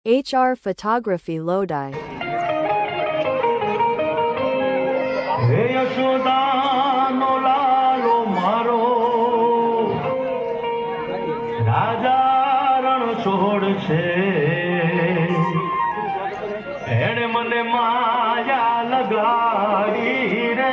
HR Photography Lodi. હે યશોદાનો લાલો મારો રાજા રણ છોડ છે એણે મને માયા લગાડી રે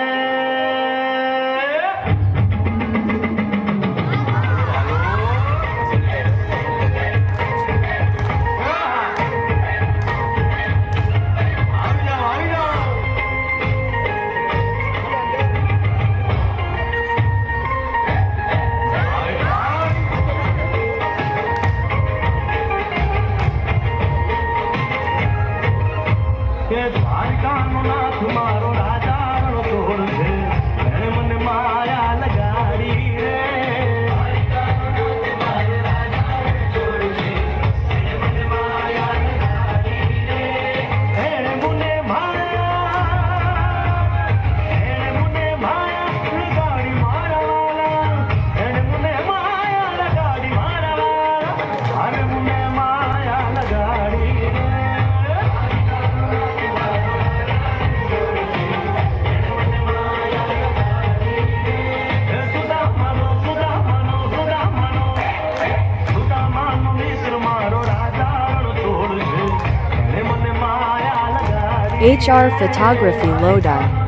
કે દ્વારકાનો નાથ મારો રાજા રણ છોડ છે એણે મને માયા લગાડી રે દ્વારકાનો નાથ મારો રાજા રણ છોડ છે એણે મને માયા લગાડી રે એણે મને માયા લગાડી મારા વાલા એણે મને માયા લગાડી મારા વાલા અરે મને માયા લગાડી HR Photography Lodi.